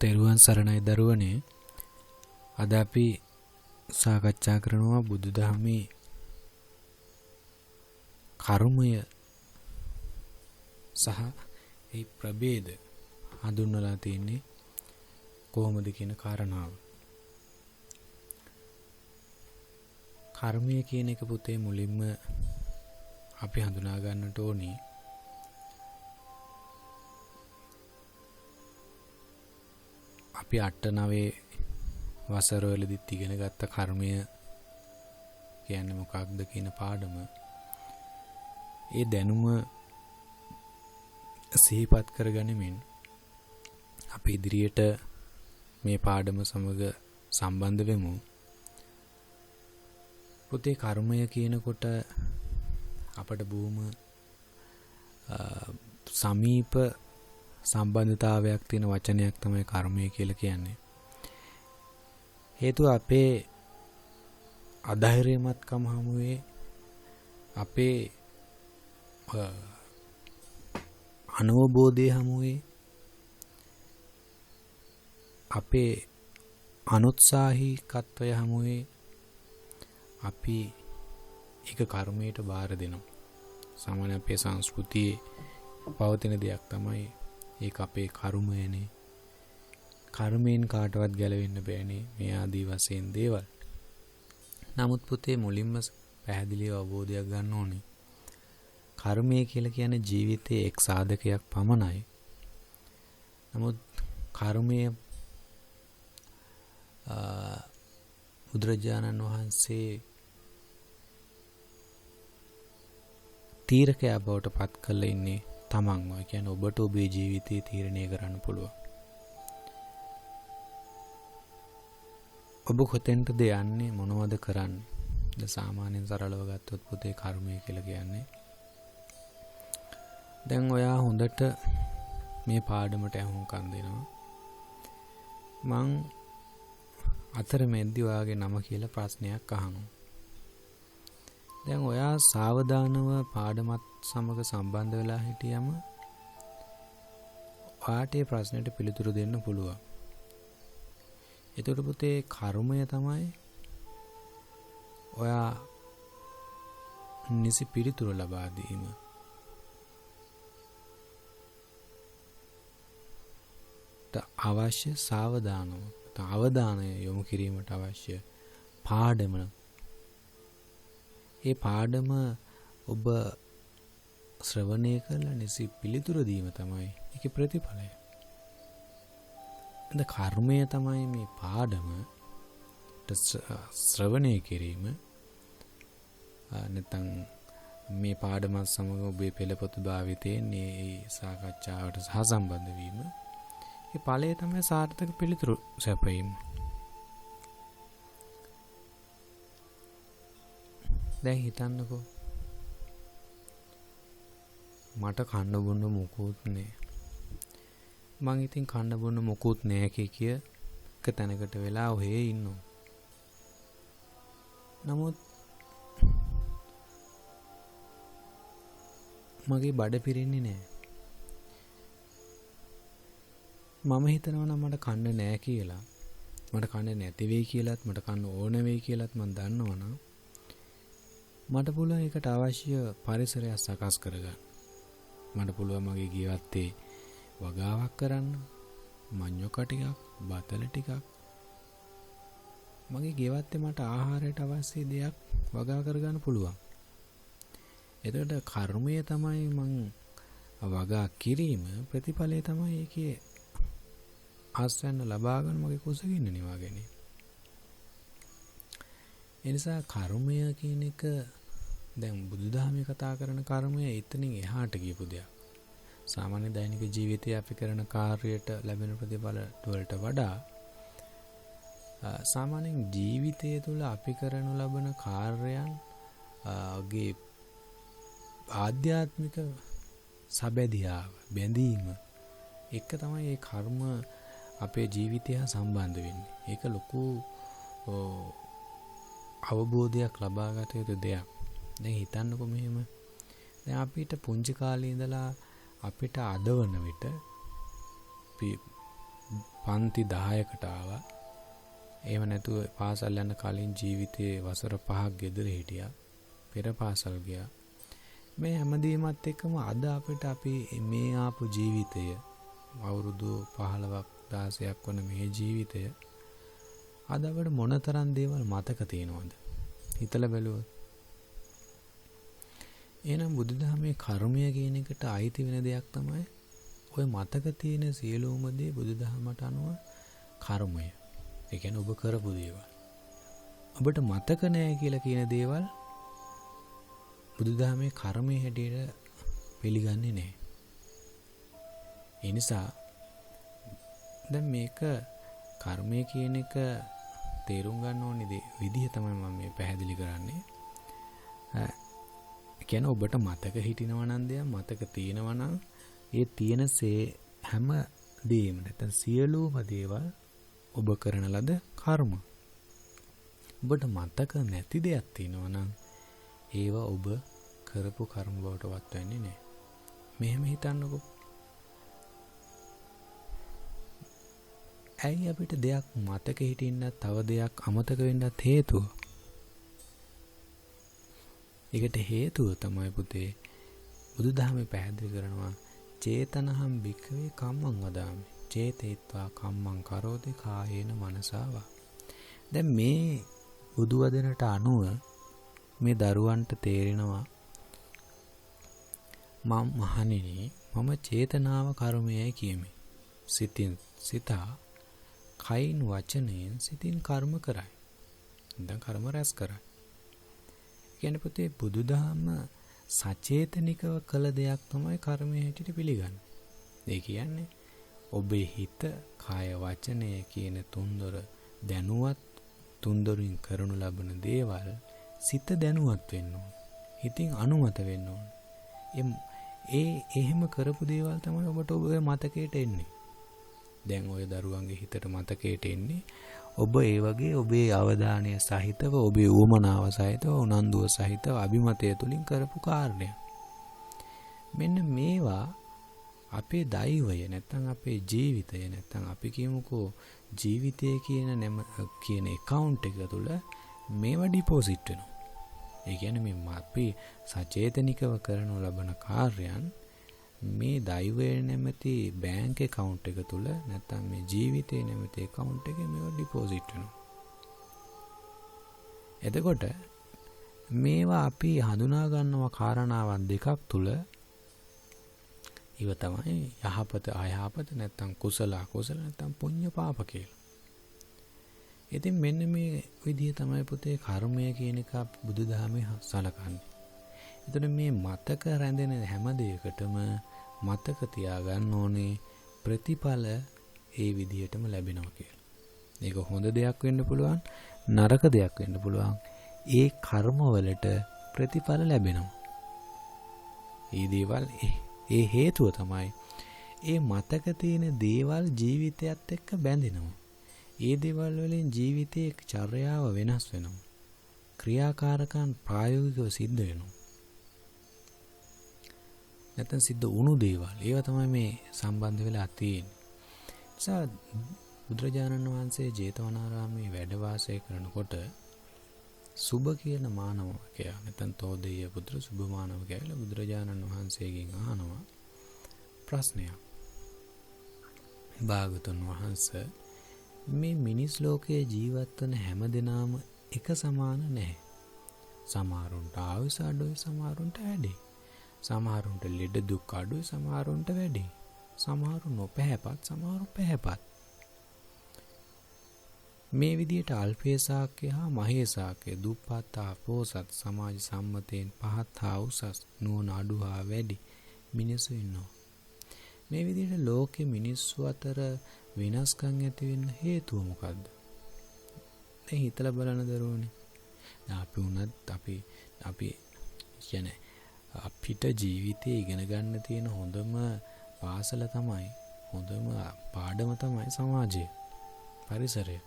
තෙරුවන් සරණයි දරුවනේ. අද අපි සාකච්ඡා කරනවා බුදුදහමේ කර්මය සහ ඒ ප්‍රභේද හඳුන්වලා තියෙන්නේ කොහොමද කියන කාරණාව. කර්මය කියන එක පුතේ මුලින්ම අපි හඳුනා ගන්නට ඕනේ. අපි 8-9 වසරවලදීත් ඉගෙන ගත්ත කර්මය කියන්නේ මොකක්ද කියන පාඩම. ඒ දැනුම සිහිපත් කරගනිමින් අපි ඉදිරියට මේ පාඩම සමග සම්බන්ධ වෙමු. පුතේ කර්මය කියනකොට අපට බොහොම සමීප සම්බන්ධතාවයක් තියෙන වචනයක් තමයි කර්මය කියලා කියන්නේ. හේතුව අපේ අධෛර්යමත්කම හමුවේ අපේ අනවබෝධය හමුවේ අපේ අනුත්සාහීකත්වය හමුවේ අපි එක කර්මයට බාර දෙනවා. සාමාන්‍ය අපේ සංස්කෘතියේ පවතින දෙයක් තමයි ඒක අපේ කර්මයනේ. කර්මයෙන් කාටවත් ගැලවෙන්න බෑනේ මේ ආදී වශයෙන් දේවල්. නමුත් පුතේ මුලින්ම පැහැදිලිව අවබෝධයක් ගන්න ඕනේ. කර්මය කියලා කියන්නේ ජීවිතයේ එක් සාධකයක් පමණයි. නමුත් කර්මය බුදුරජාණන් වහන්සේ තීරකයා බවට පත් කරලා ඉන්නේ තමන්ව. ඒ කියන්නේ ඔබට ඔබේ ජීවිතය තීරණය කරන්න පුළුවන්. ඔබ කොතෙන්ටද යන්නේ, මොනවද කරන්නේ? ද සාමාන්‍යයෙන් සරලව ගත්තොත් පුතේ කර්මය කියලා කියන්නේ. දැන් ඔයා හොඳට මේ පාඩමට අහුම්කම් දෙනවා. මං අතරමැද්දි ඔයාගේ නම කියලා ප්‍රශ්නයක් අහනවා. දැන් ඔයා සාවධානව පාඩමත් සමග සම්බන්ධ වෙලා හිටියම ඔයාට මේ ප්‍රශ්නෙට පිළිතුරු දෙන්න පුළුවන්. එතකොට පුතේ කර්මය තමයි ඔයා නිසි පිළිතුරු ලබා දීම. අවශ්‍ය සාවධානව අවධානය යොමු කිරීමට අවශ්‍ය පාඩම. ඒ පාඩම ඔබ ශ්‍රවණය කරලා නිසි පිළිතුරු දීම තමයි ඒකේ ප්‍රතිඵලය. එතන කර්මය තමයි මේ පාඩම ශ්‍රවණය කිරීම. නැත්නම් මේ පාඩමත් සමග ඔබේ පෙළපොත භාවිතයෙන් මේ සාකච්ඡාවට සහසම්බන්ධ වීම. ඒ ඵලය තමයි සාර්ථක පිළිතුරු සැපයීම. දැන් හිතන්නකෝ මට කන්න බොන්න මොකුත් නෑ. මං ඉතින් කන්න බොන්න මොකුත් නෑ කිය එක තැනකට වෙලා ඔහේ ඉන්නවා. නමුත් මගේ බඩ පිරෙන්නේ නෑ. මම හිතනවා නම් මට කන්න නෑ කියලා. මට කන්න නැති වෙයි කියලාත් මට කන්න ඕන වෙයි කියලාත් මම දන්නවනම් මට පුළුවන් ඒකට අවශ්‍ය පරිසරයක් සකස් කරගන්න. මට පුළුවන් මගේ ජීවිතේ වගාවක් කරන්න. මඤ්ඤොක ටිකක්, බතල ටිකක්. මගේ ජීවිතේ මට ආහාරයට අවශ්‍ය දෙයක් වගා කරගන්න පුළුවන්. එතකොට කර්මය තමයි මං වගා කිරීම, ප්‍රතිඵලය තමයි ඒකේ ආස්තන්න ලබා ගන්න මගේ කුසගින්න නිවා ගැනීම. ඒ නිසා කර්මය කියන එක දැන් බුදුදහමේ කතා කරන කර්මය එතනින් එහාට ගියපු දෙයක්. සාමාන්‍ය දෛනික ජීවිතයේ අපි කරන කාර්යයට ලැබෙන ප්‍රතිඵල වලට වඩා සාමාන්‍යයෙන් ජීවිතය තුළ අපි කරනු ලබන කාර්යයන් ගේ ආධ්‍යාත්මික සබැදියාව බැඳීම එක තමයි මේ කර්ම අපේ ජීවිතය හා සම්බන්ධ වෙන්නේ. ඒක ලොකු අවබෝධයක් ලබා ගත යුතු දෙයක්. දැන් හිතන්නකෝ මෙහෙම. දැන් අපිට පුංචි කාලේ ඉඳලා අපිට අදවන විට පන්ති 10කට ආවා. එහෙම නැතුව පාසල් යන කලින් ජීවිතේ වසර 5ක් ගෙදර හිටියා. පෙර පාසල් ගියා. මේ හැමදේමත් එක්කම අද අපිට අපි මේ ආපු ජීවිතය අවුරුදු 15ක් 16ක් වන මේ ජීවිතය අද අපිට මොනතරම් දේවල් මතක තියෙනවද? හිතලා බැලුවොත්. එහෙනම් බුදුදහමේ කර්මය කියන එකට අයිති වෙන දෙයක් තමයි ඔය මතක තියෙන සියලුම දේ බුදුදහමට අනුව කර්මය. ඒ කියන්නේ ඔබ කරපු දේවල්. ඔබට මතක නැහැ කියලා කියන දේවල් බුදුදහමේ කර්මයේ හැටියට පිළිගන්නේ නැහැ. ඒ නිසා දැන් මේක කර්මය කියන එක තේරුම් ගන්න ඕනේ විදිහ තමයි මම මේ පැහැදිලි කරන්නේ. කියන්නේ ඔබට මතක හිටිනවා නම් දෙයක් මතක තියෙනවා නම් ඒ තියෙනසේ හැම දේම නැත්නම් සියලුම දේවල් ඔබ කරන ලද කර්ම. ඔබට මතක නැති දෙයක් තියෙනවා නම් ඒවා ඔබ කරපු කර්ම බවට වත් වෙන්නේ නැහැ. මෙහෙම හිතන්නකෝ. ඇයි අපිට දෙයක් මතක හිටින්න තව දෙයක් අමතක වෙන්නත් හේතුව? ඒකට හේතුව තමයි පුතේ බුදුදහමේ පැහැදිලි කරනවා චේතනහම් භික්ඛවේ කම්මං වදාමි. චේතේත්වා කම්මං කරෝති කායේන මනසාවා. දැන් මේ බුදු වදනට අනුව මේ දරුවන්ට තේරෙනවා මම මහණෙනි මම චේතනාව කර්මයයි කියමි. සිතින් සිතා කයින් වචනයෙන් සිතින් කර්ම කරයි. දැන් කර්ම රැස් කරයි. කියන්නේ පුතේ බුදුදහම සචේතනිකව කළ දෙයක් තමයි කර්මය හැටියට පිළිගන්නේ. ඒ කියන්නේ ඔබේ හිත, කාය, වචනය කියන තුන්දොර දැනුවත් තුන්දොරින් කරනු ලබන දේවල් සිත දැනුවත් වෙන්න ඕන. හිතින් අනුමත වෙන්න ඕන. එහෙම කරපු දේවල් තමයි ඔබට ඔබේ මතකයට එන්නේ. දැන් ඔය දරුවන්ගේ හිතට මතකයට එන්නේ ඔබ ඒ වගේ ඔබේ අවධානය සහිතව ඔබේ උවමනාව සහිතව උනන්දුව සහිතව අභිමතය තුලින් කරපු කාර්යය. මෙන්න මේවා අපේ දෛවය නැත්නම් අපේ ජීවිතය නැත්නම් අපි කියමුකෝ ජීවිතය කියන account එක තුළ මේවා ඩිපොසිට් වෙනවා. ඒ කියන්නේ මේ අපි සචේතනිකව කරනු ලබන කාර්යයන් මේ දෛවය නැමැති බැංක් account එක තුළ නැත්නම් මේ ජීවිතේ නැමැති account එකේ මේවා ඩිපොසිට් වෙනවා. එතකොට මේවා අපි හඳුනා ගන්නවා කාරණාවන් දෙකක් තුළ ඉව තමයි යහපත අයහපත නැත්නම් කුසල අකුසල නැත්නම් පුණ්‍ය පාප කියලා. ඉතින් මෙන්න මේ විදිහ තමයි පුතේ කර්මය කියන එක බුදුදහමේ සලකන්නේ. එතකොට මේ මතක රැඳෙන හැම දෙයකටම මතක තියාගන්න ඕනේ ප්‍රතිඵල ඒ විදිහටම ලැබෙනවා කියලා. ඒක හොඳ දෙයක් වෙන්න පුළුවන්, නරක දෙයක් වෙන්න පුළුවන්. ඒ කර්ම වලට ප්‍රතිඵල ලැබෙනවා. මේ දේවල් ඒ හේතුව තමයි ඒ මතක තියෙන දේවල් ජීවිතයත් එක්ක බැඳෙනවා. ඒ දේවල් වලින් ජීවිතයේ චර්යාව වෙනස් වෙනවා. ක්‍රියාකාරකම් ප්‍රායෝගිකව සිද්ධ වෙනවා. නැත්නම් සිද්ධ වුණු දේවල් ඒවා තමයි මේ සම්බන්ධ වෙලා තියෙන්නේ. නිසා බුදුරජාණන් වහන්සේ ජේතවනාරාමයේ වැඩ වාසය කරනකොට සුබ කියන මානවකයා නැත්නම් තෝදෙය පුත්‍ර සුබ මානවකයා කියලා බුදුරජාණන් වහන්සේගෙන් අහනවා ප්‍රශ්නයක්. භාගතුන් වහන්සේ මේ මිනිස් ලෝකයේ ජීවත් වන හැම දෙනාම එක සමාන නැහැ. සමහරුන්ට ආයුෂ අඩුයි, සමහරුන්ට වැඩි. සමහරුන්ට ලෙඩ දුක් අඩුයි, සමහරුන්ට වැඩි. සමහරු නොපැහැපත්, සමහරු පැහැපත්. මේ විදිහට අල්පේසාක්‍ය හා මහේසාක්‍ය දුප්පත් හා පොහොසත් සමාජ සම්මතයෙන් පහත් හා උසස් නුවණ අඩු හා වැඩි මිනිස්සු ඉන්නවා. මේ විදිහට ලෝකේ මිනිස්සු අතර වෙනස්කම් ඇති වෙන්න හේතුව මොකද්ද? මේ හිතලා බලන දරුවනේ. අපි උනත් අපි කියන්නේ අපිට ජීවිතේ ඉගෙන ගන්න තියෙන හොඳම පාසල තමයි, හොඳම පාඩම තමයි සමාජය, පරිසරය.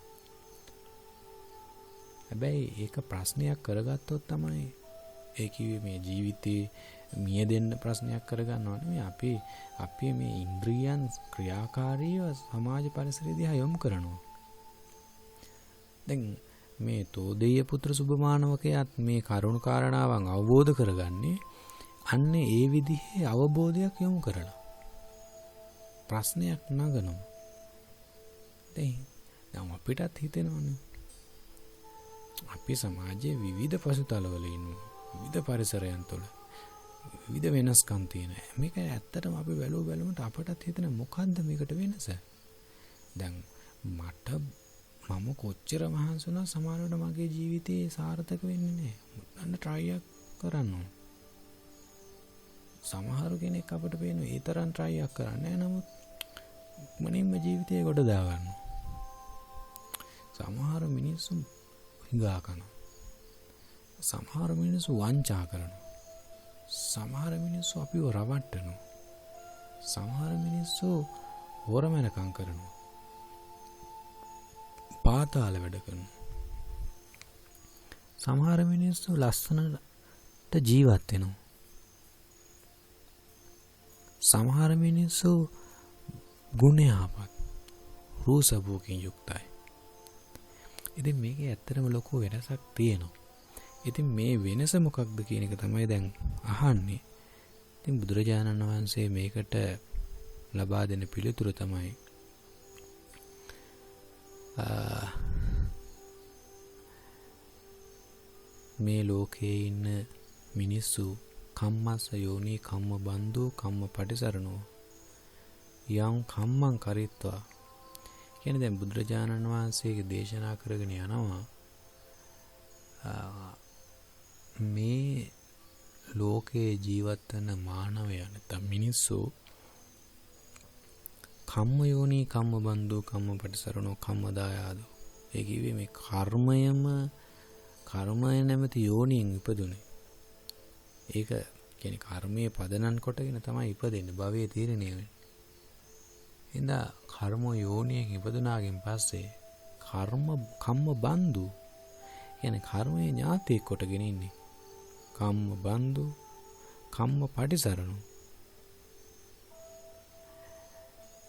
හැබැයි ඒක ප්‍රශ්නයක් කරගත්තොත් තමයි ඒ කිව්වේ මේ ජීවිතේ මිය දෙන්න ප්‍රශ්නයක් කරගන්නවා නෙමෙයි. අපි මේ ඉන්ද්‍රියන් ක්‍රියාකාරීව සමාජ පරිසරය දිහා යොමු කරනවා. දැන් මේ තෝදෙය පුත්‍ර සුභමානවකයාත් මේ කරුණු කාරණාවන් අවබෝධ කරගන්නේ අන්නේ ඒ විදිහේ අවබෝධයක් යොමු කරලා. ප්‍රශ්නයක් නගනවා. දැන් අපිටත් හිතෙනවනේ. අපි සමාජයේ විවිධ පසුතලවල ඉන්නවා. විවිධ පරිසරයන් තුළ විවිධ වෙනස්කම් තියෙන. මේක ඇත්තටම අපි බැලුවොත් අපටත් හිතෙන මොකද්ද මේකට වෙනස? දැන් මම කොච්චර මහන්සි වුණා සමහරවිට මගේ ජීවිතේ සාර්ථක වෙන්නේ නැහැ. මම try කරන්න ඕන. සමහර කෙනෙක් අපිට පේන ඒ තරම් try කරන්නේ නැහැ. නමුත් මනින්ම ජීවිතේ ගොඩ දා ගන්නවා. සමහර මිනිස්සු හිඟා කරනවා. සමහර මිනිස්සු වංචා කරනවා. සමහර මිනිස්සු අපිව රවට්ටනවා. සමහර මිනිස්සු හොරමැරකම් කරනවා. පාතාල වැඩ කරනවා. සමහර මිනිස්සු ලස්සනට ජීවත් වෙනවා. සමහර මිනිස්සු ගුණයාපත් රූසබෝකින් යුක්තයි. ඉතින් මේකේ ඇත්තටම ලොකු වෙනසක් තියෙනවා. ඉතින් මේ වෙනස මොකක්ද කියන එක තමයි දැන් අහන්නේ. ඉතින් බුදුරජාණන් වහන්සේ මේකට ලබා දෙන පිළිතුර තමයි මේ ලෝකයේ ඉන්න මිනිස්සු කම්මස්ස යෝනි කම්ම බන්දු කම්ම පටිසරණෝ යම් කම්මං කරිත්වා කියන්නේ දැන් බුදුරජාණන් වහන්සේගේ දේශනා කරගෙන යනවා මේ ලෝකයේ ජීවත් වෙන මානවයන් නැත්නම් මිනිස්සු කම්ම යෝනි කම්ම බන්දු කම්ම පටිසරණෝ කම්ම දායාදෝ ඒ කිව්වේ මේ කර්මය නැමැති යෝනියෙන් ඉපදුනේ. ඒක කියන්නේ කර්මයේ පදනම් කොටගෙන තමයි ඉපදෙන්නේ භවයේ තීරණය වෙන්නේ. එඳා කර්ම යෝනියෙන් ඉපදුනාගෙන් පස්සේ කම්ම බන්දු කියන්නේ කර්මයේ ඥාතියෙක් කොටගෙන ඉන්නේ. කම්ම බන්දු කම්ම පටිසරණෝ.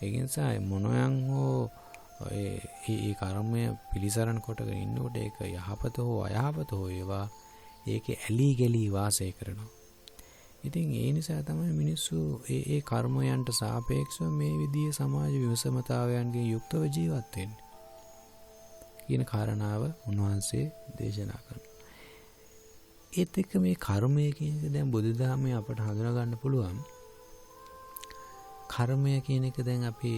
ඒ නිසා මොනයන් හෝ ඒ කර්මය පිළිසරණ කොටගෙන ඉන්නකොට ඒක යහපත හෝ අයහපත හෝ ඒවා ඒකේ ඇලී ගලී වාසය කරනවා. ඉතින් ඒ නිසා තමයි මිනිස්සු ඒ කර්මයන්ට සාපේක්ෂව මේ විදිහේ සමාජ විමසමතාවයන්ගෙන් යුක්තව ජීවත් වෙන්නේ. කියන කාරණාව උන්වහන්සේ දේශනා කරනවා. ඒත් එක්ක මේ කර්මය කියන එක දැන් බුදුදහමේ අපට හඳුනා ගන්න පුළුවන්. කර්මය කියන එක දැන් අපි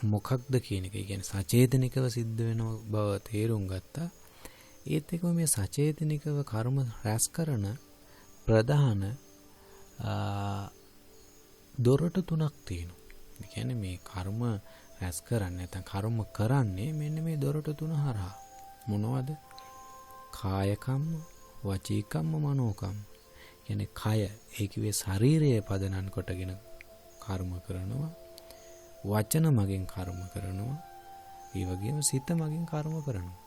මොකක්ද කියන එක කියන්නේ සචේතනිකව සිද්ධ වෙන බව තේරුම් ගත්තා. ඒත් එක්කම මේ සචේතනිකව කර්ම රැස් කරන ප්‍රධාන දොරටු තුනක් තියෙනවා. ඒ කියන්නේ මේ කර්ම රැස් කරන්නේ නැත්නම් කර්ම කරන්නේ මෙන්න මේ දොරටු තුන හරහා. මොනවද? කාය කම්ම, වචී කම්ම, මනෝ කම්ම. කියන්නේ කය ඒ කිව්වේ ශරීරයේ පදනම් කොටගෙන කර්ම කරනවා. වචන මගෙන් කර්ම කරනවා. ඒ වගේම සිත මගෙන් කර්ම කරනවා.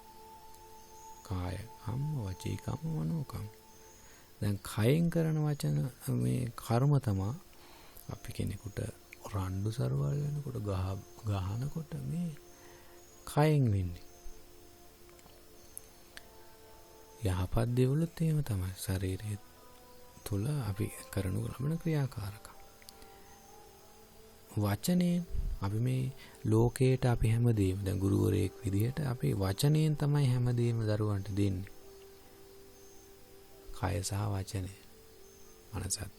කාය කම්ම, වචී කම්ම, මනෝ කම්ම. දැන් කයෙන් කරන වචන මේ කර්ම තමයි අපි කෙනෙකුට රණ්ඩු සරවල් වෙනකොට ගහනකොට මේ කයෙන් වෙන්නේ. යහපත් දේවලුත් එහෙම තමයි. ශරීරයේ තුල අපි කරනු ලබන ක්‍රියාකාරකම්. වචනේ අපි මේ ලෝකයට අපි හැමදේම දැන් ගුරුවරයෙක් විදිහට අපි වචනයෙන් තමයි හැමදේම දරුවන්ට දෙන්නේ. කය සහ වචනේ. මනසත්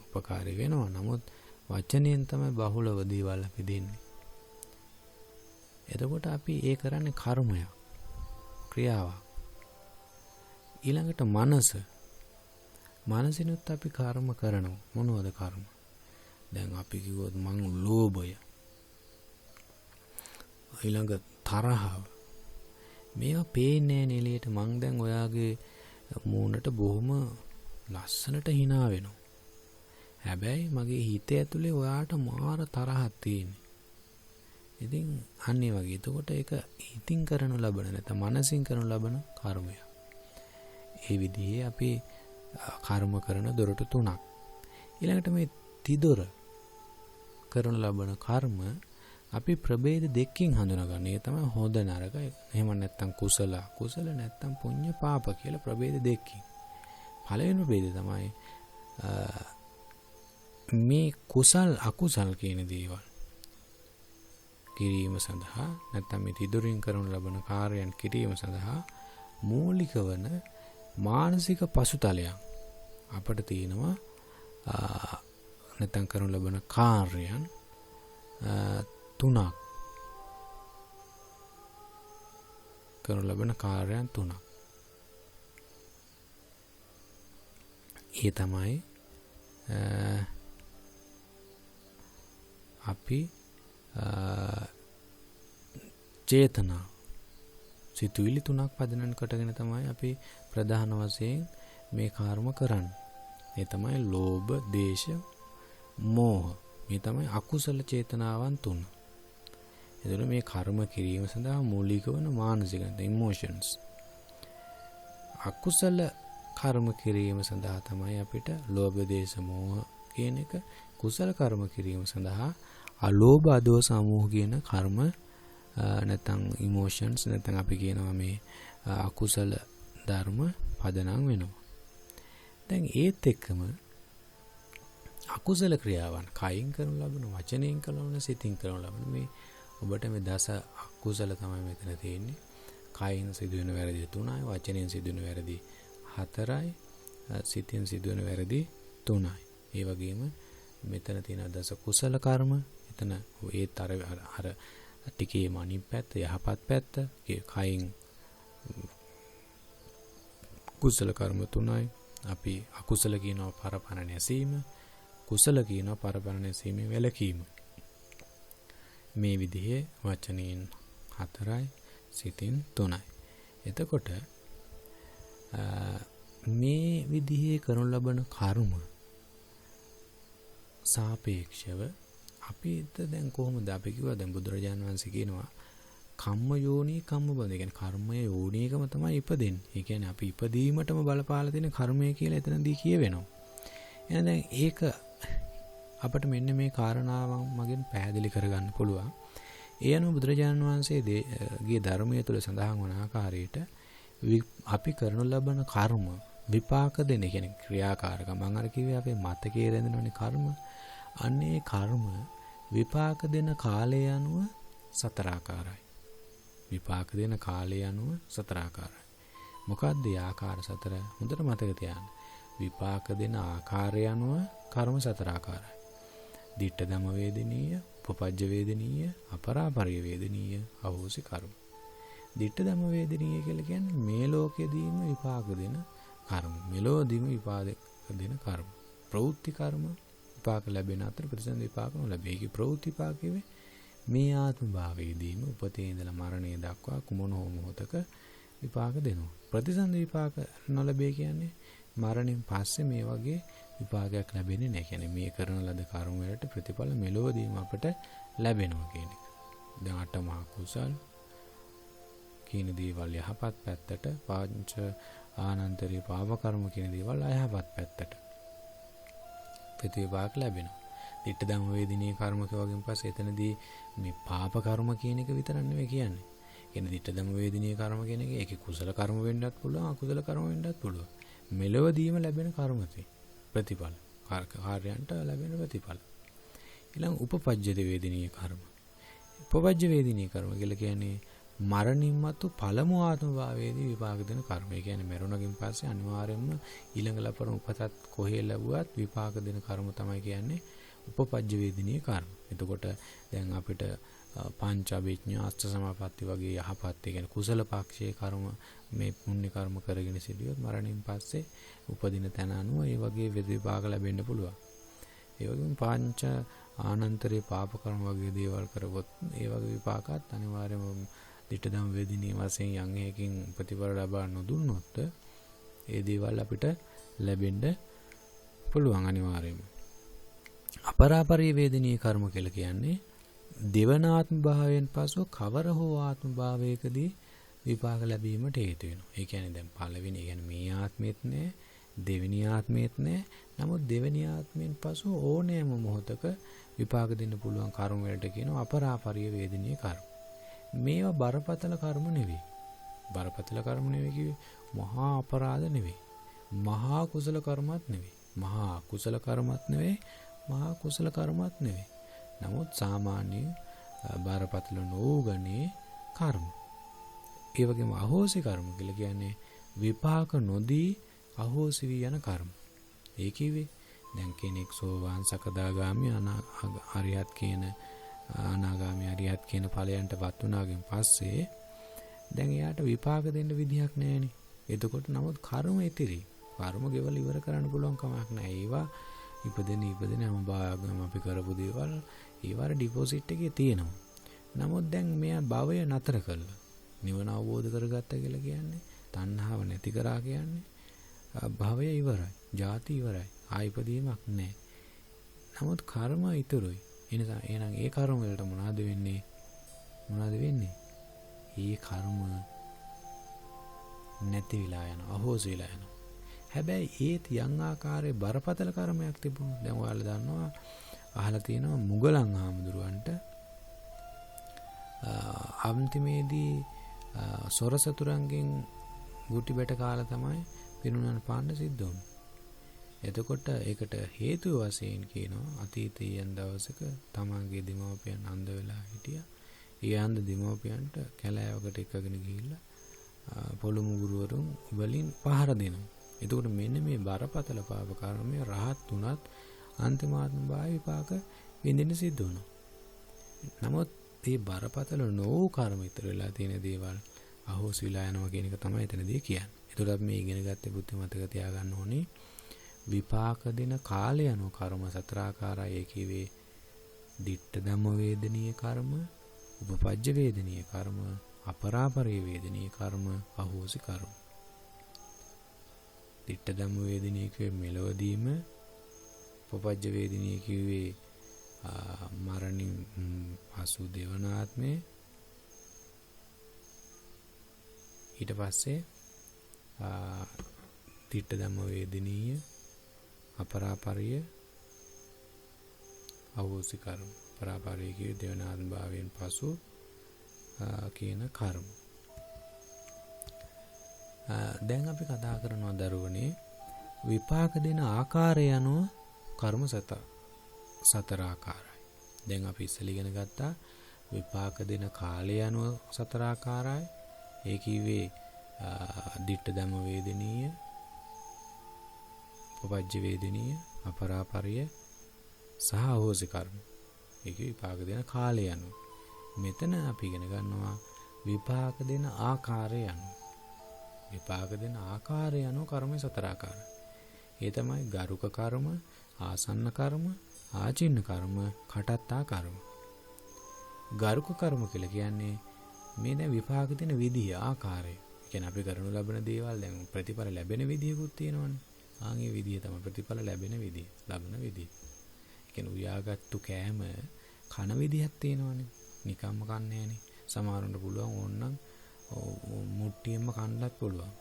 උපකාරී වෙනවා. නමුත් වචනයෙන් තමයි බහුලව දේවල් අපි දෙන්නේ. එතකොට අපි ඒ කරන්නේ කර්මයක්, ක්‍රියාවක්. ඊළඟට මනසිනුත් අපි කර්ම කරනවා. මොනවද කර්ම? දැන් අපි කිව්වොත් මං ලෝභය, ඊළඟ තරහව. මේවා පේන්නේ නැහැ එළියට. මං දැන් ඔයාගේ මූණට බොහොම ලස්සනට hina වෙනවා. හැබැයි මගේ හිත ඇතුලේ ඔයාට මාර තරහක් තියෙන්නේ. ඉතින් අන්නේ වගේ. එතකොට ඒක හිතින් කරනු ලබන නැත්නම් මනසින් කරනු ලබන කර්මයක්. ඒ විදිහේ අපි කර්ම කරන දොරටු තුනක්. ඊළඟට මේ තිදොර කරන ලබන කර්ම අපි ප්‍රභේද දෙකකින් හඳුනගන්න. ඒ තමයි හොඳ නරක. එහෙම නැත්නම් කුසල අකුසල නැත්නම් පුණ්‍ය පාප කියලා ප්‍රභේද දෙකකින්. පළවෙනි ප්‍රභේදය තමයි මේ කුසල් අකුසල් කියන දේවල් කිරීම සඳහා නැත්නම් මේ තිදොරින් කරන ලබන කාර්යයන් කිරීම සඳහා මූලික වන මානසික පසුතලයක් අපට තියෙනවා. නැත්නම් කරන ලබන කාර්යයන් තුනක්. කරන ලබන කාර්යයන් තුනක්. ඒ තමයි අපි චේතනා සිතුවිලි තුනක් පදනම් කොටගෙන තමයි අපි ප්‍රධාන වශයෙන් මේ කර්ම කරන්නේ. ඒ තමයි ලෝභ, දේශ, මෝහ. මේ තමයි අකුසල චේතනාවන් තුන. එතකොට මේ කර්ම කිරීම සඳහා මූලික වන මානසික ඉමෝෂන්ස්. අකුසල කර්ම කිරීම සඳහා තමයි අපිට ලෝභ, දේශ, මෝහ කියන එක. කුසල කර්ම කිරීම සඳහා අලෝභ, අදෝස, අමෝහ කියන කර්ම නැත්නම් ඉමෝෂන්ස් නැත්නම් අපි කියනවා මේ අකුසල ධර්ම පදනම් වෙනවා. දැන් ඒත් එක්කම අකුසල ක්‍රියාවන් කයින් කරන ලබන, වචනයෙන් කරන ලබන, සිතින් කරන ලබන මේ ඔබට මේ දස අකුසල තමයි මෙතන තියෙන්නේ. කයින් සිදුවෙන වැරදි 3යි, වචනයෙන් සිදුවෙන වැරදි 4යි, සිතින් සිදුවෙන වැරදි 3යි. ඒ වගේම මෙතන තියෙන දස කුසල කර්ම එතන ඒත් අර ටිකේම අනිත් පැත්ත යහපත් පැත්ත කයින් කුසල කර්ම 3යි. අපි අකුසල කියනවා පරපණ නැසීම, කුසල කියනවා පරපණ නැසීමේ වැළකීම. මේ විදිහේ වචනයෙන් 4යි, සිතින් 3යි. එතකොට මේ විදිහේ කරනු ලබන කර්ම සාපේක්ෂව අපිට දැන් කොහොමද අපි කිව්වා දැන් බුදුරජාණන් වහන්සේ කියනවා කම්ම යෝනි කම්ම බඳ. ඒ කියන්නේ කර්මය යෝනිකම තමයි ඉපදෙන්නේ. ඒ කියන්නේ අපි ඉපදීමටම බලපාලා තියෙන කර්මය කියලා එතනදී කියවෙනවා. එහෙනම් දැන් ඒක අපිට මෙන්න මේ කාරණාවන් මගෙන් පැහැදිලි කරගන්න පුළුවන්. ඒ අනුව බුදුරජාණන් වහන්සේගේ ධර්මයේ තුල සඳහන් වන ආකාරයට අපි කරනු ලබන කර්ම විපාක දෙන කියන්නේ ක්‍රියාකාරකම්. මම අර කිව්වේ අපේ මතකයේ රැඳෙනවනේ කර්ම. අන්නේ කර්ම විපාක දෙන කාලය අනුව සතරාකාරයි. විපාක දෙන කාලය අනුව සතරාකාරයි. මොකක්ද ඒ ආකාර සතර? හොඳට මතක තියාගන්න. විපාක දෙන ආකාරය අනුව කර්ම සතරාකාරයි. දිට්ඨ ධම්ම වේදනීය, උපපජ්ජ වේදනීය, අපරාපරිය වේදනීය, අහෝසි කර්ම. දිට්ඨ ධම්ම වේදනීය කියලා කියන්නේ මේ ලෝකෙදීම විපාක දෙන කර්ම. මෙලොවදීම විපාක දෙන කර්ම. ප්‍රවෘත්ති කර්ම විපාක ලැබෙන අතර ප්‍රතිසන්ද විපාක නොලැබේ. ඒකේ ප්‍රවෘත්ති විපාකයේ මේ ආත්ම භාවයේදීම උපතේ ඉඳලා මරණය දක්වා කුමන හෝ මොහොතක විපාක දෙනවා. ප්‍රතිසන්ද විපාක නොලැබේ කියන්නේ මරණයෙන් පස්සේ මේ වගේ විපාකයක් ලැබෙන්නේ නැහැ. කියන්නේ මේ කරන ලද කර්ම වලට ප්‍රතිඵල මෙලොවදීම අපට ලැබෙනවා කියන එක. දැන් අටමහා කුසල් කියන දේවල් යහපත් පැත්තට, පාංච ආනන්තරී පාප කර්ම කියන දේවල් අයහපත් පැත්තට ප්‍රතිවිපාක ලැබෙනවා. දිට්ඨ ධම්ම වේදිනී කර්මක වගේම පස්සේ එතනදී මේ පාප කර්ම කියන එක විතරක් නෙවෙයි කියන්නේ. කියන්නේ දිට්ඨ ධම්ම වේදිනී කර්ම කියන එක ඒකේ කුසල කර්ම වෙන්නත් පුළුවන්, අකුසල කර්ම වෙන්නත් පුළුවන්. මෙලොවදීම ලැබෙන කර්මතේ ප්‍රතිඵල, කාර්යයන්ට ලැබෙන ප්‍රතිඵල. ඊළඟ උපපජ්ජිත වේදිනී කර්ම. උපපජ්ජ වේදිනී කර්ම කියලා කියන්නේ මරණින් මතු පළමු ආත්ම භාවයේදී විපාක දෙන කර්ම. ඒ කියන්නේ මරුණකින් පස්සේ අනිවාර්යයෙන්ම ඊළඟ ලපන උපතත් කොහේ ලැබුවත් විපාක දෙන කර්ම තමයි කියන්නේ උපපජ්ජ වේදිනී කර්ම. එතකොට දැන් අපිට පංච අභිඥා අෂ්ට සමාපatti වගේ යහපත් ඒ කියන්නේ කුසල පක්ෂයේ කර්ම මේ පුණ්‍ය කර්ම කරගෙන සිටියොත් මරණින් පස්සේ උපදින තැන අනුව ඒ වගේ විපාක ලැබෙන්න පුළුවන්. ඒ වගේම පංච ආනන්තරේ පාප කර්ම වගේ දේවල් කරගොත් ඒ වගේ විපාකات අනිවාර්යයෙන්ම දිට්ඨ ධම්ම වේදිනී වශයෙන් යම් හේකින් ප්‍රතිඵල ලබා නොදුන්නොත් ඒ දේවල් අපිට ලැබෙන්න පුළුවන් අනිවාර්යයෙන්ම. අපරාපරිය වේදිනී කර්ම කියලා කියන්නේ දෙවන ආත්ම භාවයෙන් පසු කවර හෝ ආත්ම භාවයකදී විපාක ලැබීමට හේතු වෙනවා. ඒ කියන්නේ දැන් පළවෙනි කියන්නේ මේ ආත්මෙත් නෑ, දෙවෙනි ආත්මෙත් නැහැ. නමුත් දෙවෙනි ආත්මෙන් පසු ඕනෑම මොහොතක විපාක දෙන්න පුළුවන් කර්ම වලට කියනවා අපරාපරිය වේදනීය කර්ම. මේවා බරපතල කර්ම නෙවෙයි. බරපතල කර්ම නෙවෙයි කිව්වේ මහා අපරාධ නෙවෙයි. මහා කුසල කර්මත් නෙවෙයි. මහා කුසල කර්මත් නෙවෙයි. මහා කුසල කර්මත් නෙවෙයි. නමුත් සාමාන්‍ය බරපතල නොවුගනේ කර්ම. ඒ වගේම අහෝසි කර්ම කියලා කියන්නේ විපාක නොදී අහෝසි වී යන කර්ම. ඒ කිව්වේ දැන් කෙනෙක් සෝවාන් සකදාගාමි අරියත් කියන අනාගාමි අරියත් කියන ඵලයන්ටපත් වුණාගෙන් පස්සේ දැන් එයාට විපාක දෙන්න විදිහක් නැහැනේ. එතකොට නමුත් කර්ම ඉතිරි. කර්ම ගෙවල ඉවර කරන්න පුළුවන් කමක් නැහැ. ඒවා ඉපදෙන හැම භාගම අපි කරපු දේවල් ඒවර ඩිපොසිට් එකේ තියෙනවා. නමුත් දැන් මෙයා භවය නතර කළා. නිවන අවබෝධ කරගත්තා කියලා කියන්නේ තණ්හාව නැති කරා කියන්නේ භවය ඉවරයි. ජාති ඉවරයි. ආයිපදීමක් නැහැ. නමුත් කර්ම ඉතුරුයි. එනිසා එහෙනම් ඒ කර්ම වලට මොනවද වෙන්නේ? ඒ කර්ම නැති වෙලා යනවා. අහෝසි වෙලා යනවා. හැබැයි ඒත් යම් ආකාරයේ බරපතල කර්මයක් තිබුණා. දැන් ඔයාලා දන්නවා අහලා තියෙනවා මුගලන් හාමුදුරුවන්ට අන්තිමේදී සොරසතුරන්ගෙන් ගුටි බැට කාලා තමයි පිරුණන් පාන්න සිද්ධ වුනේ. එතකොට ඒකට හේතුව වශයෙන් කියනවා අතීතයේ යන දවසක තමන්ගේ දෙමව්පියන් අන්ධ වෙලා හිටියා. ඒ අන්ධ දෙමව්පියන්ට කැලෑවකට එකගෙන ගිහිල්ලා පොළු මුගුරුවරුන් වලින් පහර දෙනවා. එතකොට මෙන්න මේ බරපතල පාප කර්මය රහත් තුනත් අන්තිමාත්ම භාවය විපාක විඳින්න සිද්ධ වුණා. නමුත් මේ බරපතල නොවූ කර්ම ඉතුරු වෙලා තියෙන දේවල් අහෝසි වෙලා යනවා කියන එක තමයි එතනදී කියන්නේ. එතකොට අපි මේ ඉගෙන ගත්තේ බුද්ධි මතක තියාගන්න ඕනේ විපාක දෙන කාලය යන කර්ම සතරාකාරයි. ඒ කිව්වේ ditta dhamma වේදනීය කර්ම, උපපජ්ජ වේදනීය කර්ම, අපරාපරිය වේදනීය කර්ම, අහෝසි කර්ම. ditta dhamma වේදනීය කිව්වේ මෙලොවදීම, උපපජ්ජ වේදනීය කිව්වේ මරණින් පසු දෙවනාත්මේ, ඊට පස්සේ ditta dhamma වේදනීය, අපරාපරිය, අහෝසි කර්ම. අපරාපරිය කිව්වේ දෙවනාත්ම භාවයෙන් පසු කියන කර්ම. දැන් අපි කතා කරනවා දරුවනේ විපාක දෙන ආකාරය යනුව කර්ම සතර ආකාරයි. දැන් අපි ඉස්සෙල්ලා ඉගෙන ගත්තා විපාක දෙන කාලය යනුව සතර ආකාරයි. ඒ කිව්වේ ditta dhamma වේදනීය, උපපජ්ජ වේදනීය, අපරාපරිය සහ අහෝසි කර්ම. ඒක විපාක දෙන කාලය යනුව. මෙතන අපි ඉගෙන ගන්නවා විපාක දෙන ආකාරය යනුව. විපාක දෙන ආකාරය යනුව කර්මයේ සතර ආකාරයි. ඒ තමයි ගරුක කර්ම, ආසන්න කර්ම, ආචින්න කර්ම, කටත්තා කර්ම. ගරුක කර්ම කියලා කියන්නේ මේ දැන් විපාක දෙන විදිය ආකාරය. ඒ කියන්නේ අපි කරනු ලබන දේවල් දැන් ප්‍රතිඵල ලැබෙන විදියකුත් තියෙනවනේ. ආන්ගේ විදිය තමයි ප්‍රතිඵල ලැබෙන විදිය, ලබන විදිය. ඒ කියන්නේ උයාගත්තු කෑම කන විදියක් තියෙනවනේ. නිකම්ම කන්නේ නැහනේ. සමහරුන්ට පුළුවන් ඕනනම් මුට්ටියෙන්ම කන්නත් පුළුවන්.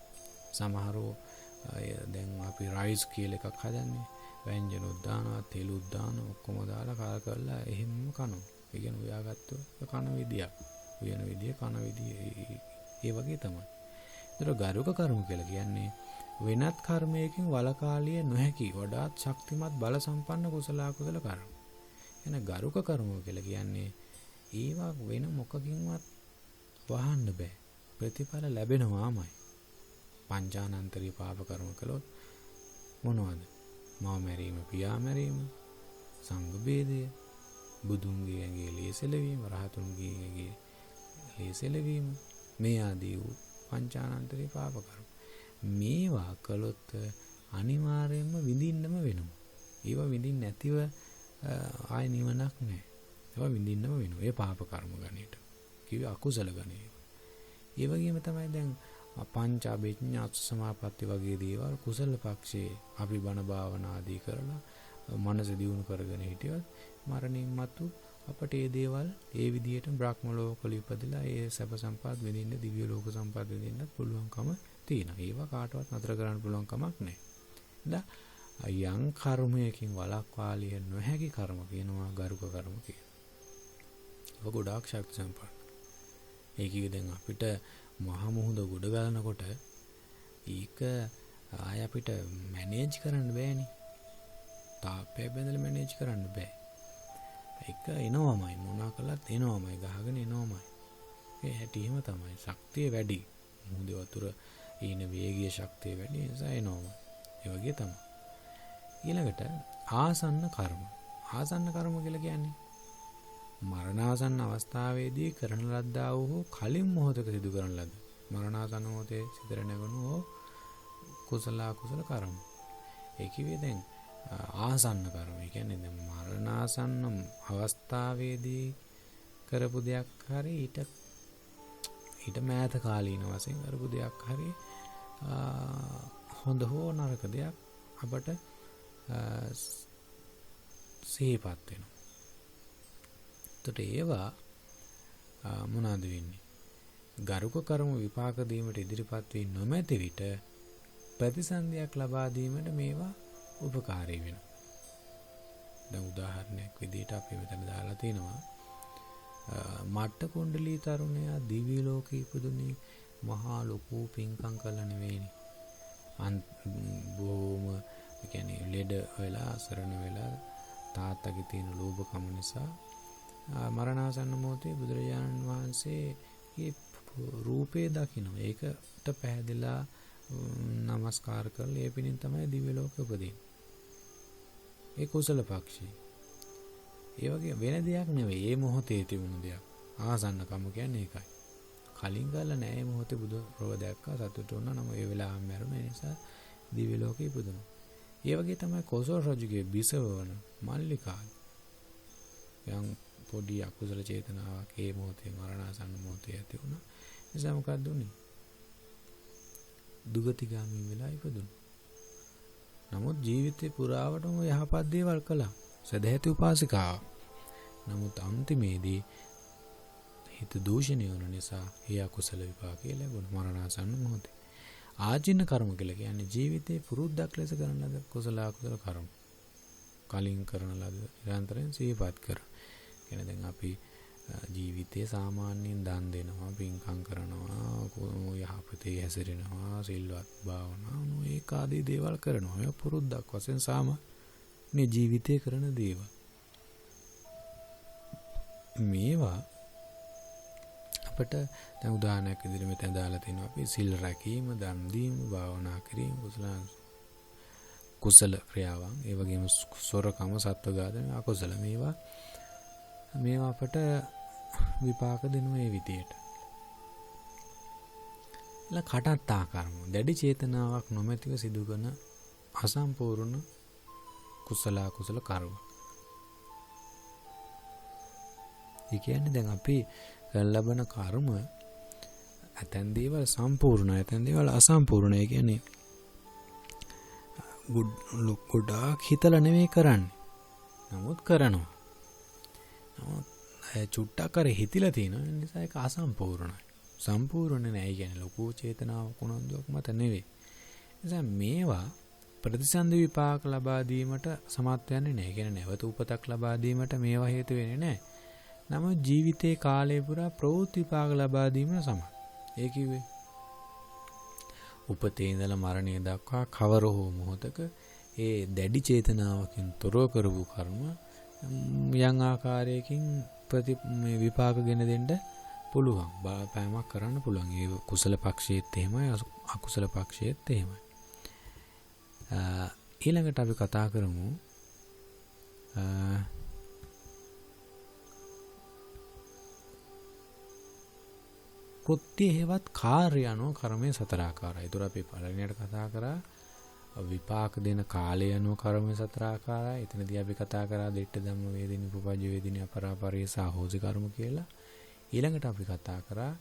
සමහරව දැන් අපි රයිස් කියලා එකක් හදන්නේ. ව්‍යංජන උද්දානවා, තෙල් උද්දානවා, ඔක්කොම දාලා කාල කරලා එහෙම්ම කනවා. ඒ කියන්නේ උයාගත්තු කන විදියක්. උයන විදිය, කන විදිය ඒ වගේ තමයි. ඒතර ගරුක කර්ම කියලා කියන්නේ වෙනත් කර්මයකින් වලකාලිය නොහැකි වඩාත් ශක්තිමත් බල සම්පන්න කුසල අකුසල කර්ම. එන ගරුක කර්ම කියලා කියන්නේ ඒවා වෙන මොකකින්වත් වහන්න බෑ. ප්‍රතිඵල ලැබෙනවාමයි. පංචානන්තරීය පාප කර්ම කළොත් මොනවද? මව මැරීම, පියා මැරීම, සංඝ බේදය, බුදුන්ගේ ඇඟේ ලේසෙලවීම, රහතුන්ගේ ඇඟේ ලේසෙලවීම, මේ ආදී වූ පංචානන්තරීය පාප කර්ම. මේවා කළොත් අනිවාර්යයෙන්ම විඳින්නම වෙනවා. ඒවා විඳින්න නැතිව ආය නිවනක් නැහැ. ඒවා විඳින්නම වෙනවා. ඒ පාප කර්ම ගණයට. කිව්වේ අකුසල ගණය. ඒ වගේම තමයි දැන් පංච අභිඥා සමාපatti වගේ දේවල් කුසල පක්ෂයේ අපි බණ භාවනා ආදී කරලා මනස දියුණු කරගෙන හිටියොත් මරණින් මතු අපට මේ දේවල් ඒ විදිහට බ්‍රහ්ම ලෝකවල ඉපදලා ඒ සැප සම්පත් විඳින්න, දිව්‍ය ලෝක සම්පත් විඳින්නත් පුළුවන්කම තියෙනවා. ඒවා කාටවත් නතර කරන්න පුළුවන් කමක් නැහැ. යම් කර්මයකින් වළක්වාලිය නොහැකි කර්ම කියනවා ගරුක කර්ම කියලා. ඒක ගොඩාක් ශක්ති සම්පන්න. ඒකේ දැන් අපිට මහ මුහුද ගොඩ ගලනකොට ඒක ආය අපිට මැනේජ් කරන්න බෑනේ. තාප්පය බැඳලා මැනේජ් කරන්න බෑ. ඒක එනවමයි මොනවා කළත් එනවමයි ගහගෙන එනවමයි. ඒ හැටි එහෙම තමයි. ශක්තිය වැඩි. මුහුදේ වතුර ඊන වේගීය ශක්තිය වැඩි නිසා එනවම. ඒ වගේ තමයි. ඊළඟට ආසන්න කර්ම. ආසන්න කර්ම කියලා කියන්නේ මරණාසන්න අවස්ථාවේදී කරන ලද්දා වූ කලින් මොහොතක සිදු කරන ලද මරණාසන්න මොහොතේ සිදර නැගුණු කුසල අකුසල කර්ම. ඒ කිව්වේ දැන් ආසන්න කර්ම. ඒ කියන්නේ දැන් මරණාසන්න අවස්ථාවේදී කරපු දෙයක් හරි ඊට මෑත කාලීන වශයෙන් කරපු දෙයක් හරි හොඳ හෝ නරක දෙයක් අපට සිහිපත් වෙනවා. එතකොට ඒවා මොනවාද වෙන්නේ? ගරුක කර්ම විපාක දීමට ඉදිරිපත් වී නොමැති විට ප්‍රතිසන්දියක් ලබා දීමට මේවා උපකාරී වෙනවා. දැන් උදාහරණයක් විදිහට අපි මෙතන දාලා තිනවා මට්ට කුණ්ඩලී තරුණයා දිව්‍ය ලෝකේ ඉපදුනේ මහා ලොකු පින්කම් කළා නෙවෙයිනේ. බොහොම කියන්නේ ලෙඩ වෙලා අසරණ වෙලා තාත්තගේ තියෙන ලෝභකම නිසා මරණාසන්න මොහොතේ බුදුරජාණන් වහන්සේ මේ රූපේ දකින්න ඒකට පැහැදිලා නමස්කාර කරලා ඒ පිණින් තමයි දිව්‍ය ලෝකෙ උපදින්නේ. ඒ කුසල පක්ෂේ. ඒ වගේ වෙන දෙයක් නෙවෙයි. මේ මොහොතේ තිබුණු දෙයක්. ආසන්නකම කියන්නේ ඒකයි. කලින් ගාලා නෑ මේ මොහොතේ බුදු රෝග දැක්කා සතුට වුණා නම් ඒ වෙලාවෙම මැරුණා. ඒ නිසා දිව්‍ය ලෝකෙ ඉපදුණා. ඒ වගේ තමයි කොසල් රජුගේ බිසවවන මල්ලිකාව. යම් පොඩි අකුසල චේතනාවක් ඒ මොහොතේ මරණාසන්න මොහොතේ ඇති වුණා. ඒ නිසා මොකක්ද උනේ? දුගතිගාමී වෙලා ඉපදුණා. නමුත් ජීවිතේ පුරාවටම යහපත් දේවල් කළා. සදහැති උපාසිකාව. නමුත් අන්තිමේදී හිත දූෂණය වුණ නිසා ඒ අකුසල විපාකය ලැබුණා මරණාසන්න මොහොතේ. ආජීන කර්ම කියලා කියන්නේ ජීවිතේ පුරුද්දක් ලෙස කරන ලද කුසල අකුසල කර්ම. කලින් කරන ලද නිරන්තරයෙන් සිහිපත් කර. කියන්නේ දැන් අපි ජීවිතයේ සාමාන්‍යයෙන් දන් දෙනවා, පින්කම් කරනවා, යහපතේ හැසිරෙනවා, සිල්වත් භාවනා ඒක ආදී දේවල් කරනවා. මේ පුරුද්දක් වශයෙන් සාමාන්‍ය ජීවිතේ කරන දේවල්. මේවා අපිට දැන් උදාහරණයක් විදිහට මෙතන දාලා තිනවා අපි සිල් රැකීම, දන් දීම, භාවනා කිරීම, කුසල ක්‍රියාවන්, ඒ වගේම සොරකම, සත්ව ඝාතන, අකුසල මේවා අපට විපාක දෙන මේ විදියට. කටත්තා කර්ම දැඩි චේතනාවක් නොමැතිව සිදු කරන අසම්පූර්ණ කුසල අකුසල කර්ම. ඒ කියන්නේ දැන් අපි ලබන කර්ම ඇතැම් දේවල් සම්පූර්ණයි, ඇතැම් දේවල් අසම්පූර්ණයි. ඒ කියන්නේ ගොඩාක් හිතලා නෙමෙයි කරන්නේ. නමුත් කරනවා. නමුත් චුට්ටක් කර හිතිලා තියෙන නිසා ඒක අසම්පූර්ණයි. සම්පූර්ණ නෑ කියන්නේ ලොකු චේතනාවක් උනන්දුවක් මත නෙවෙයි. නිසා මේවා ප්‍රතිසන්දි විපාක ලබා දීමට සමත් වෙන්නේ නෑ. කියන්නේ නැවත උපතක් ලබා දීමට මේවා හේතු වෙන්නේ නෑ. නමුත් ජීවිතේ කාලය පුරා ප්‍රවෘත්ති විපාක ලබා දීමට සමත්. ඒ කිව්වේ උපතේ ඉඳලා මරණය දක්වා කවර හෝ මොහොතක ඒ දැඩි චේතනාවකින් තොරව කරපු කර්ම යම් ආකාරයකින් මේ විපාක ගෙන දෙන්න පුළුවන්. බලපෑමක් කරන්න පුළුවන්. ඒ කුසල පක්ෂයේත් එහෙමයි, අකුසල පක්ෂයේත් එහෙමයි. ඊළඟට අපි කතා කරමු කෘත්‍ය හේවත් කාර්ය අනුව කර්මයේ සතර ආකාරයි. ඒතර අපි පළවෙනියට කතා කරා විපාක දෙන කාලය අනුව කර්මයේ සතර ආකාරයි. එතනදී අපි කතා කරා දිට්ඨ ධම්ම වේදිනී, උපපජ්ජ වේදිනී, අපරාපරිය සහෝසි කර්ම කියලා. ඊළඟට අපි කතා කරා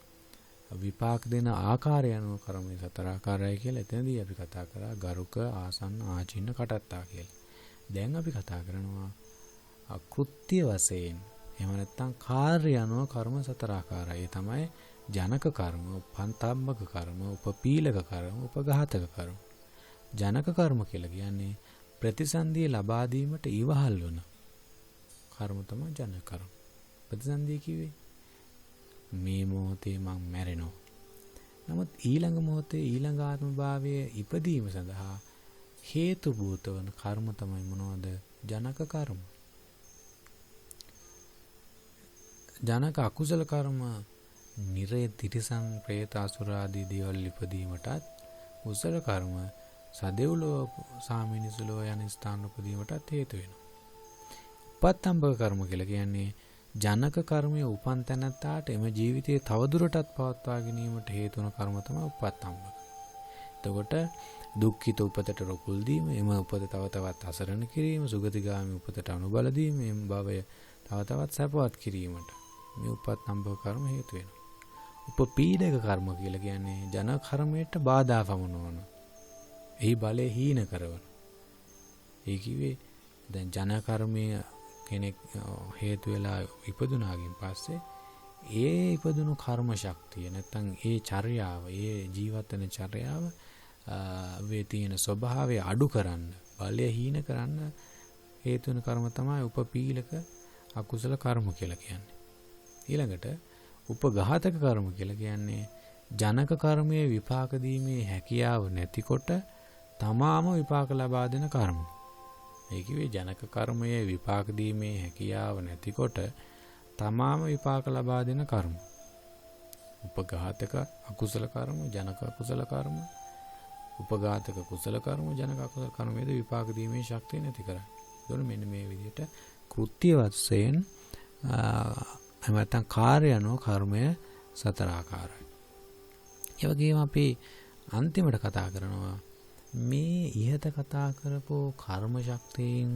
විපාක දෙන ආකාරය අනුව කර්මයේ සතර ආකාරයි කියලා. එතනදී අපි කතා කරා ගරුක, ආසන්න, ආචින්න, කටත්තා කියලා. දැන් අපි කතා කරනවා කෘත්‍ය වශයෙන්. එහෙම නැත්නම් කාර්ය අනුව කර්ම සතර ආකාරයි. ඒ තමයි ජනක කර්ම, පන්තම්බක කර්ම, උපපීලක කර්ම, උපඝාතක කර්ම. ජනක කර්ම කියලා කියන්නේ ප්‍රතිසන්දිය ලබා දීමට ඉවහල් වන කර්ම තමයි ජනක කර්ම. ප්‍රතිසන්දිය කිව්වේ මේ මොහොතේ මං මැරෙනවා. නමුත් ඊළඟ මොහොතේ ඊළඟ ආත්ම භාවයේ ඉපදීම සඳහා හේතු භූත වන කර්ම තමයි මොනවද? ජනක කර්ම. ජනක අකුසල කර්ම නිරේ තිරිසන් പ്രേත අසුර ආදී දේවල් ඉපදීමටත් කුසල කර්ම සදෙව්ලෝ සාමිනිසුලෝ යන ස්ථාන උපදීමටත් හේතු වෙනවා. උපත්තම්බක කර්ම කියලා කියන්නේ ජනක කර්මයේ උපන් තැනට එම ජීවිතයේ තවදුරටත් පවත්වා ගැනීමට හේතු වන කර්ම තමයි උපත්තම්බක. එතකොට දුක්ඛිත උපතට රොකුල් දීම, එම උපත තව තවත් අසරණ කිරීම, සුගතිගාමී උපතට අනුබල දීම, එම භවය තව තවත් සැපවත් කිරීමට මේ උපත්තම්බක කර්ම හේතු වෙනවා. උපපීඩක කර්ම කියලා කියන්නේ ජනක කර්මයට බාධා පමුණවන. එහි බලය හීන කරවන. ඒ කිව්වේ දැන් ජනක කර්මයේ කෙනෙක් හේතු වෙලා ඉපදුනාගෙන් පස්සේ ඒ ඉපදුණු කර්ම ශක්තිය නැත්තම් ඒ චර්යාව, ඒ ජීවත් වෙන චර්යාව වේ තියෙන ස්වභාවය අඩු කරන්න, බලය හීන කරන්න හේතු වෙන කර්ම තමයි උපපීලක අකුසල කර්ම කියලා කියන්නේ. ඊළඟට උපඝාතක කර්ම කියලා කියන්නේ ජනක කර්මයේ විපාක දීමේ හැකියාව නැතිකොට තමාම විපාක ලබා දෙන කර්ම. ඒ කිව්වේ ජනක කර්මයේ විපාක දීමේ හැකියාව නැතිකොට තමාම විපාක ලබා දෙන කර්ම. උපඝාතක අකුසල කර්ම, ජනක අකුසල කර්ම, උපඝාතක කුසල කර්ම, ජනක අකුසල කර්මයේද විපාක දීමේ ශක්තිය නැති කරන්නේ. ඒතකොට මෙන්න මේ විදිහට කෘත්‍ය වශයෙන් නැත්නම් කාර්ය අනුව කර්මය සතර ආකාරයි. ඒ වගේම අපි අන්තිමට කතා කරනවා මේ ඉහත කතා කරපු කර්ම ශක්තියින්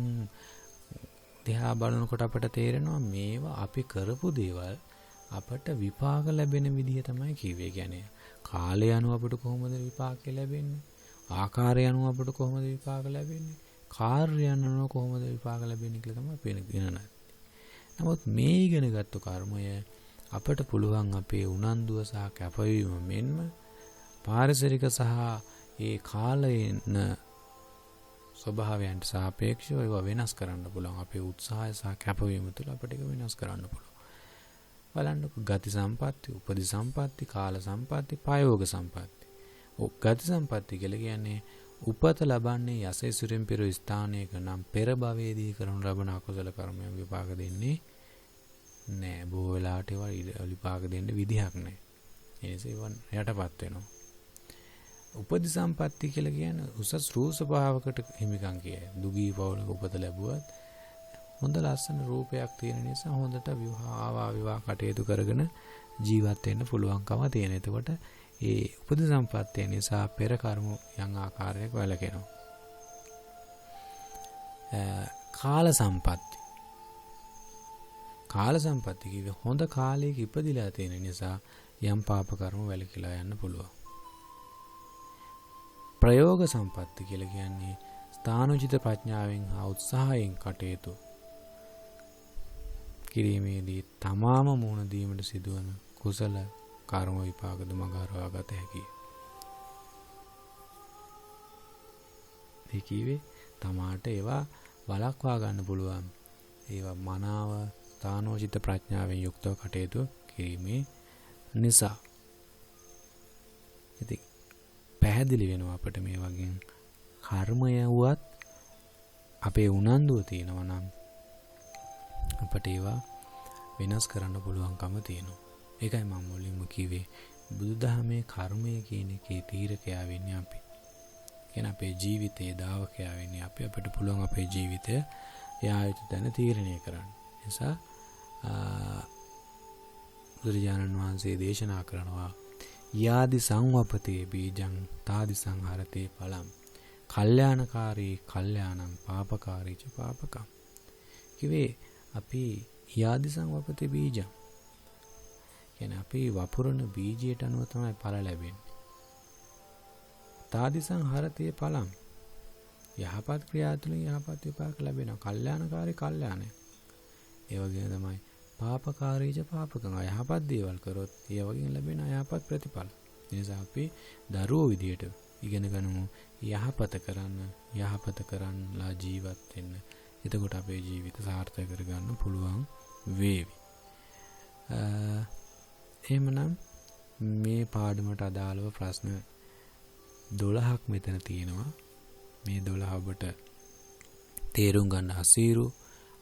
දිහා බලනකොට අපට තේරෙනවා මේවා අපි කරපු දේවල් අපට විපාක ලැබෙන විදිහ තමයි කිව්වේ. කියන්නේ කාලය අනුව අපට කොහොමද විපාක ලැබෙන්නේ? ආකාරය අනුව අපට කොහොමද විපාක ලැබෙන්නේ? කාර්ය අනුව කොහොමද විපාක ලැබෙන්නේ කියලා තමයි පේන්නේ. නමුත් මේ ඉගෙනගත්තු කර්මය අපට පුළුවන් අපේ උනන්දුව සහ කැපවීම මෙන්ම පාරිසරික සහ ඒ කාලයේන ස්වභාවයන්ට සාපේක්ෂව ඒවා වෙනස් කරන්න පුළුවන්. අපේ උත්සාහය සහ කැපවීම තුළ අපිට ඒක වෙනස් කරන්න පුළුවන්. බලන්නකො ගති සම්පatti, උපදි සම්පatti, කාල සම්පatti, පයෝග සම්පatti. ගති සම්පatti කියලා කියන්නේ උපත ලබන්නේ යසෙසුරින් පෙර ස්ථානයක නම් පෙර භවයේදී කරනු ලබන අකුසල කර්මයන් විපාක දෙන්නේ නෑ. බොහෝ වෙලාවට ඒවා විපාක දෙන්න විදිහක් නෑ. ඒ නිසා ඒවා යටපත් වෙනවා. උපදි සම්පatti කියලා කියන්නේ උසස් රූප ස්වභාවකට හිමිකම් කියයි. දුගී පවුලක උපත ලැබුවත් හොඳ ලස්සන රූපයක් තියෙන නිසා හොඳට විවාහ කටයුතු කරගෙන ජීවත් වෙන්න පුළුවන්කම තියෙන. එතකොට ඒ උපදි සම්පත්තිය නිසා පෙර කර්ම යම් ආකාරයක වැළකෙනවා. කාල සම්පatti. කාල සම්පatti කිව්වේ හොඳ කාලයක ඉපදිලා තියෙන නිසා යම් පාප කර්ම වැළකීලා යන්න පුළුවන්. ප්‍රයෝග සම්පatti කියලා කියන්නේ ස්ථානෝචිත ප්‍රඥාවෙන් හා උත්සාහයෙන් කටයුතු කිරීමේදී තමාම මුහුණ දීමට සිදුවන කුසල කර්ම විපාකද මගහරවා ගත හැකියි. ඒ කිව්වේ තමාට ඒවා වළක්වා ගන්න පුළුවන්. ඒවා මනාව ස්ථානෝචිත ප්‍රඥාවෙන් යුක්තව කටයුතු කිරීමේ නිසා. ඉතින් පැහැදිලි වෙනවා අපිට මේ වගේ කර්මය වුවත් අපේ උනන්දුව තියෙනවා නම් අපට ඒවා වෙනස් කරන්න පුළුවන්කම තියෙනවා. ඒකයි මම මුලින්ම කිව්වේ බුදුදහමේ කර්මය කියන එකේ තීරකයා වෙන්නේ අපි. කියන අපේ ජීවිතයේ දාවකයා වෙන්නේ අපි. අපිට පුළුවන් අපේ ජීවිතය යා යුතු තැන තීරණය කරන්න. නිසා බුදුරජාණන් වහන්සේ දේශනා කරනවා යාදි සංවපතේ බීජං තාදි සංහරතේ ඵලං කල්යාණකාරී කල්යාණං පාපකාරී ච පාපකම්. කිව්වේ අපි යාදි සංවපතේ බීජං කියන්නේ අපි වපුරන බීජයට අනුව තමයි ඵල ලැබෙන්නේ. තාදි සංහරතේ ඵලං යහපත් ක්‍රියා තුළින් යහපත් විපාක ලැබෙනවා. කල්යාණකාරී කල්යාණය. ඒ වගේම තමයි පාපකාරීච පාපකම්. යහපත් දේවල් කරොත් ඒ වගේම ලැබෙන යහපත් ප්‍රතිඵල. ඒ නිසා අපි දරුවෝ විදියට ඉගෙන ගනිමු යහපත කරන්නලා ජීවත් වෙන්න. එතකොට අපේ ජීවිත සාර්ථක කරගන්න පුළුවන් වේවි. එහෙමනම් මේ පාඩමට අදාළව ප්‍රශ්න 12ක් මෙතන තියෙනවා. මේ 12 ඔබට තේරුම් ගන්න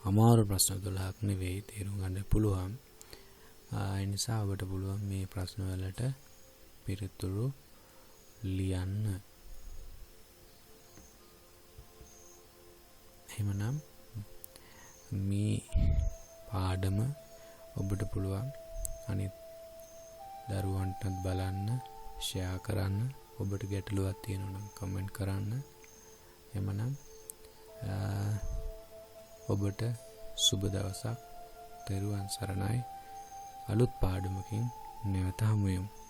අමාරු ප්‍රශ්න 12ක් නෙවෙයි, තේරුම් ගන්න පුළුවන්. ඒ නිසා ඔබට පුළුවන් මේ ප්‍රශ්න වලට පිළිතුරු ලියන්න. එහෙමනම් මේ පාඩම ඔබට පුළුවන් අනිත් දරුවන්ටත් බලන්න, ෂෙයා කරන්න. ඔබට ගැටලුවක් තියෙනවා නම් කමෙන්ට් කරන්න. එහෙමනම් ඔබට සුබ දවසක්. තෙරුවන් සරණයි. අලුත් පාඩමකින් නැවත හමු වෙමු.